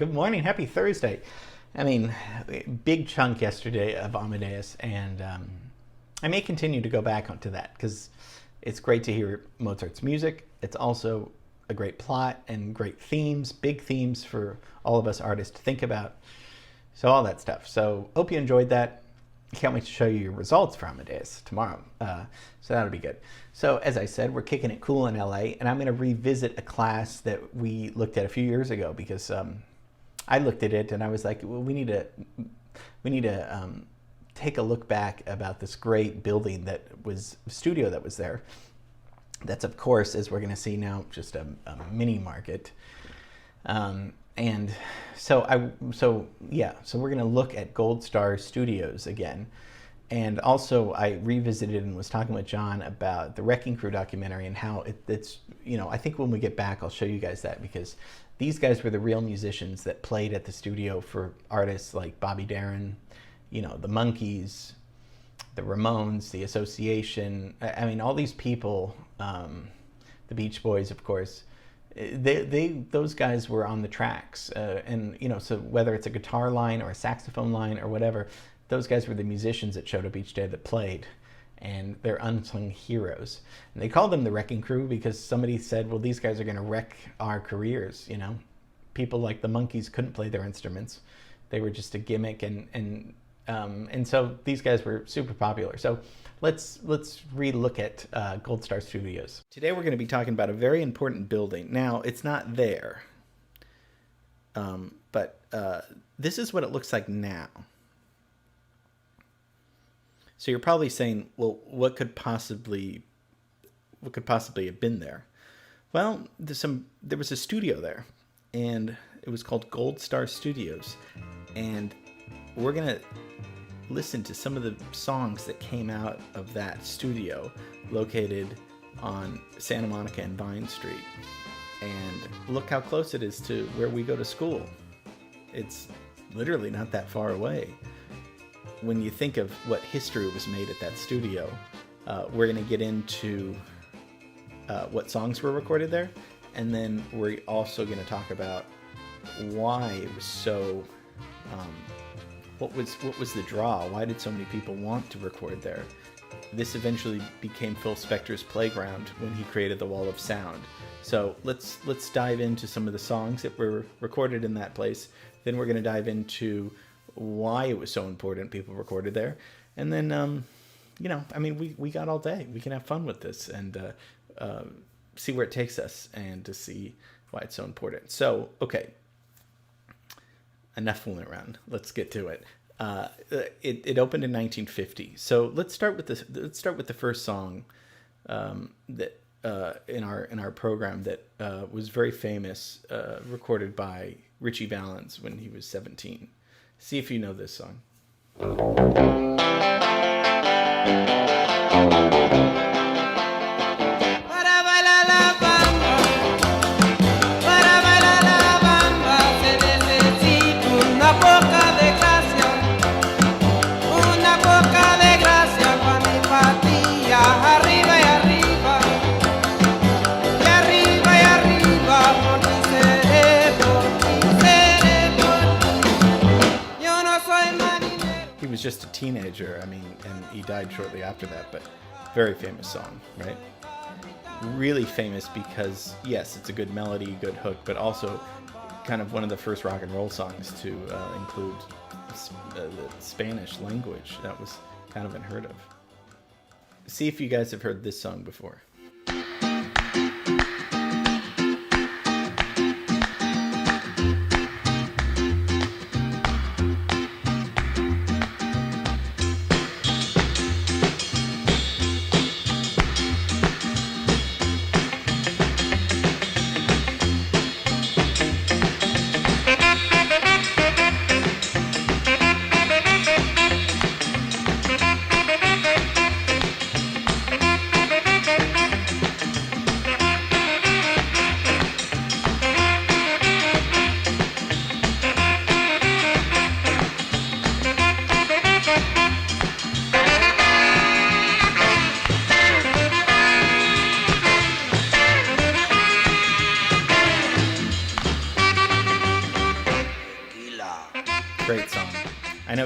Good morning. Happy Thursday. I mean, big chunk yesterday of Amadeus, and I may continue to go back onto that because it's great to hear Mozart's music. It's also a great plot and great themes, big themes for all of us artists to think about. So all that stuff. So hope you enjoyed that. Can't wait to show you your results for Amadeus tomorrow. So that'll be good. So as I said, we're kicking it cool in LA, and I'm going to revisit a class that we looked at a few years ago because I looked at it and I was like, well, we need to take a look back about this great building that was studio that was there. That's, of course, as we're going to see now, just a mini market. And so we're going to look at Gold Star Studios again. And also I revisited and was talking with John about the Wrecking Crew documentary and how it's, I think when we get back, I'll show you guys that because these guys were the real musicians that played at the studio for artists like Bobby Darin, the Monkees, the Ramones, the Association. I mean, all these people, the Beach Boys, of course, those guys were on the tracks, and so whether it's a guitar line or a saxophone line or whatever, those guys were the musicians that showed up each day that played, and they're unsung heroes. And they called them the Wrecking Crew because somebody said, well, these guys are going to wreck our careers. People like the Monkees couldn't play their instruments; they were just a gimmick, and so these guys were super popular. So let's re-look at Gold Star Studios. Today we're going to be talking about a very important building. Now, it's not there, but this is what it looks like now. So you're probably saying, well, what could possibly have been there? Well, there was a studio there, and it was called Gold Star Studios, and we're going to listen to some of the songs that came out of that studio located on Santa Monica and Vine Street. And look how close it is to where we go to school. It's literally not that far away. When you think of what history was made at that studio, we're going to get into what songs were recorded there. And then we're also going to talk about why it was so... What was the draw? Why did so many people want to record there? This eventually became Phil Spector's playground when he created the Wall of Sound. So let's dive into some of the songs that were recorded in that place. Then we're going to dive into why it was so important people recorded there. And then, we got all day. We can have fun with this and see where it takes us and to see why it's so important. So, okay. Enough fooling around. Let's get to it. It opened in 1950. So let's start with this. Let's start with the first song that in our program that was very famous, recorded by Ritchie Valens when he was 17. See if you know this song. Just a teenager, and he died shortly after that, but very famous song, right? Really famous because, yes, it's a good melody, good hook, but also kind of one of the first rock and roll songs to include the Spanish language. That was kind of unheard of. See if you guys have heard this song before.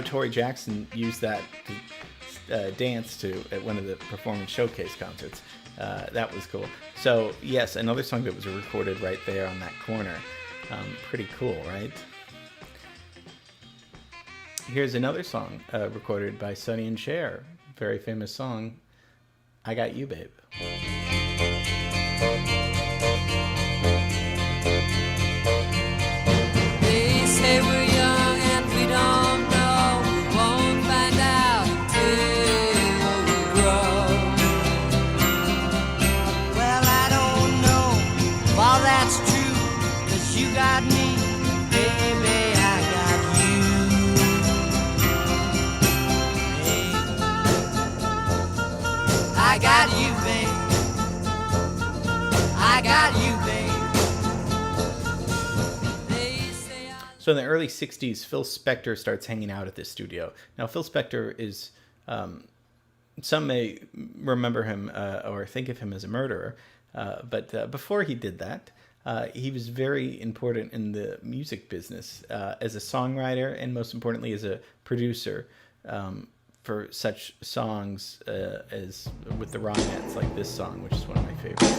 Tori Jackson used that to dance to at one of the performance showcase concerts. That was cool. So yes, another song that was recorded right there on that corner. Pretty cool, right? Here's another song recorded by Sonny and Cher. Very famous song, I Got You, Babe. They say we're young and we don't know. We won't find out until we grow. Well, I don't know if all that's true, 'cause you got me, baby, I got you. I got you, babe. I got you, babe. So in the early 60s, Phil Spector starts hanging out at this studio. Now, Phil Spector is, some may remember him or think of him as a murderer, but before he did that, he was very important in the music business as a songwriter and most importantly as a producer for such songs as with the Ronettes, like this song, which is one of my favorites.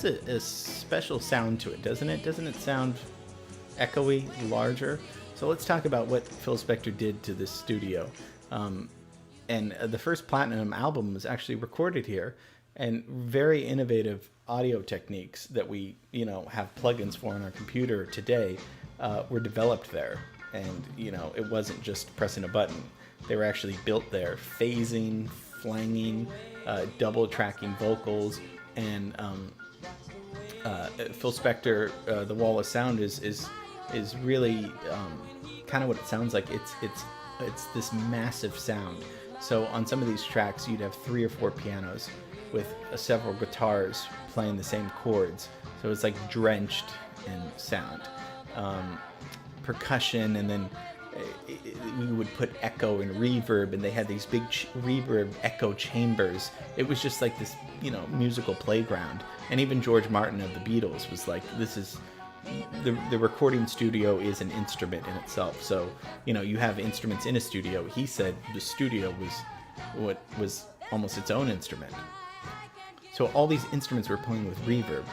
A special sound to it, doesn't it? Doesn't it sound echoey, larger? So let's talk about what Phil Spector did to this studio. And the first Platinum album was actually recorded here, and very innovative audio techniques that we, have plugins for on our computer today were developed there. And, it wasn't just pressing a button. They were actually built there, phasing, flanging, double tracking vocals, and Phil Spector, the Wall of Sound is really kind of what it sounds like. It's this massive sound. So on some of these tracks, you'd have 3 or 4 pianos with several guitars playing the same chords. So it's like drenched in sound, percussion, and then we would put echo and reverb, and they had these big reverb echo chambers. It was just like this, musical playground. And even George Martin of the Beatles was like, this is, the recording studio is an instrument in itself. So, you have instruments in a studio. He said the studio was what was almost its own instrument. So all these instruments were playing with reverb.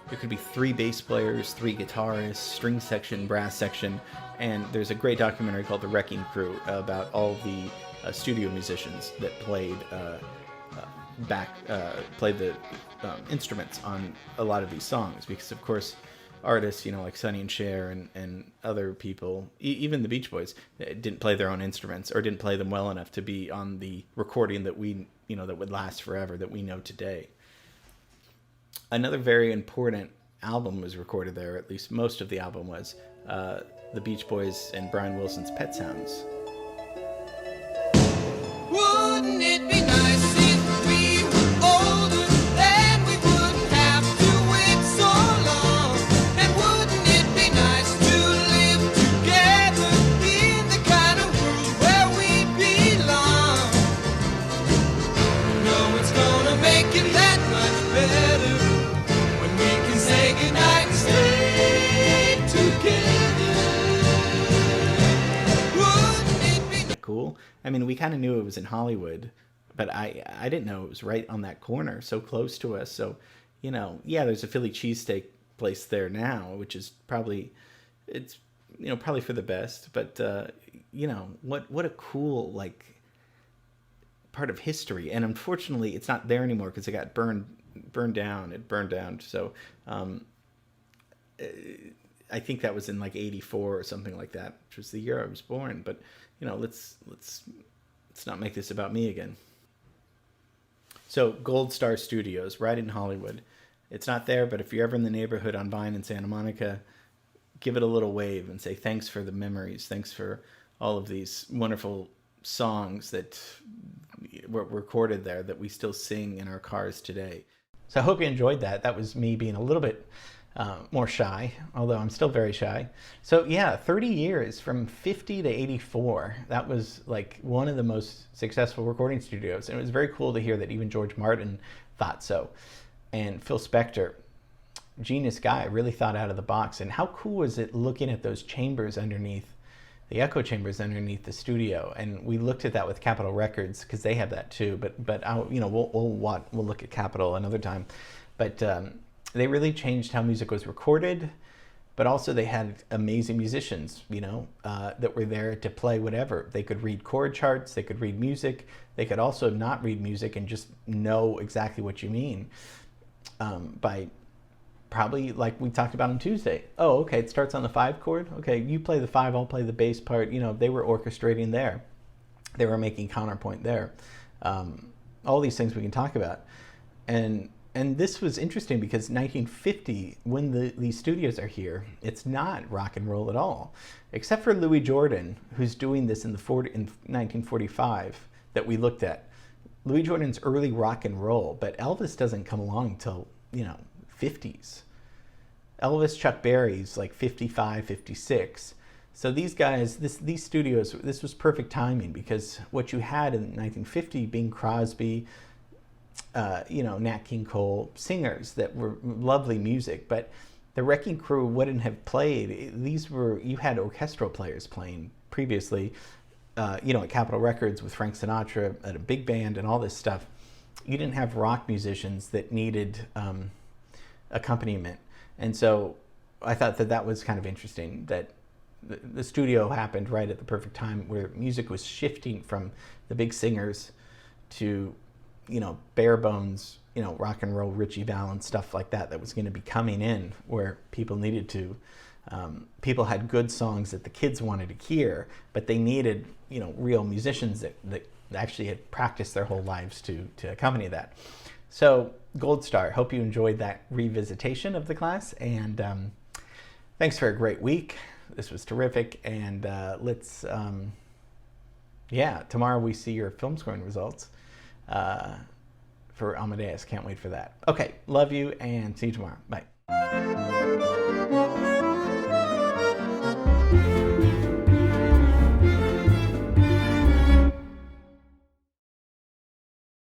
There could be 3 bass players, 3 guitarists, string section, brass section, and there's a great documentary called The Wrecking Crew about all the studio musicians that played the instruments on a lot of these songs, because of course artists, like Sonny and Cher and other people, even the Beach Boys, didn't play their own instruments or didn't play them well enough to be on the recording that we, that would last forever, that we know today. Another very important album was recorded there, at least most of the album was, the Beach Boys and Brian Wilson's Pet Sounds. Wouldn't it be nice if we were older, then we wouldn't have to wait so long? And wouldn't it be nice to live together in the kind of world where we belong? No, it's gonna make it that much better when we can say goodnight and stay together. Wouldn't it be cool? I mean, we kind of knew it was in Hollywood, but I didn't know it was right on that corner, so close to us. So, there's a Philly cheesesteak place there now, which is probably for the best. But what a cool part of history. And unfortunately, it's not there anymore because it got burned down. It burned down. So I think that was in like '84 or something like that, which was the year I was born. But let's not make this about me again. So Gold Star Studios, right in Hollywood. It's not there, but if you're ever in the neighborhood on Vine in Santa Monica, give it a little wave and say thanks for the memories. Thanks for all of these wonderful songs that were recorded there that we still sing in our cars today. So I hope you enjoyed that. That was me being a little bit more shy, although I'm still very shy. So yeah, 30 years from 50 to 84. That was like one of the most successful recording studios. And it was very cool to hear that even George Martin thought so. And Phil Spector, genius guy, really thought out of the box. And how cool was it looking at those chambers underneath, the echo chambers underneath the studio? And we looked at that with Capitol Records because they have that too. But we'll look at Capitol another time. But they really changed how music was recorded. But also they had amazing musicians, that were there to play whatever. They could read chord charts. They could read music. They could also not read music and just know exactly what you mean. By probably, like we talked about on Tuesday. Oh, okay, it starts on the 5 chord. Okay, you play the 5, I'll play the bass part. They were orchestrating there. They were making counterpoint there. All these things we can talk about. And this was interesting because 1950, when these studios are here, it's not rock and roll at all, except for Louis Jordan, who's doing this in 1945 that we looked at. Louis Jordan's early rock and roll, but Elvis doesn't come along till 50s. Elvis, Chuck Berry's like 55, 56. So these guys, these studios, this was perfect timing because what you had in 1950 being Crosby, Nat King Cole, singers that were lovely music, but the Wrecking Crew wouldn't have played. You had orchestral players playing previously, at Capitol Records with Frank Sinatra at a big band and all this stuff. You didn't have rock musicians that needed accompaniment. And so I thought that was kind of interesting that the studio happened right at the perfect time where music was shifting from the big singers to, bare bones, rock and roll, Ritchie Valens, stuff like that was going to be coming in where people needed to. People had good songs that the kids wanted to hear, but they needed, real musicians that actually had practiced their whole lives to accompany that. So Gold Star, hope you enjoyed that revisitation of the class, and thanks for a great week. This was terrific, and tomorrow we see your film scoring results for Amadeus. Can't wait for that. Okay, love you, and see you tomorrow. Bye.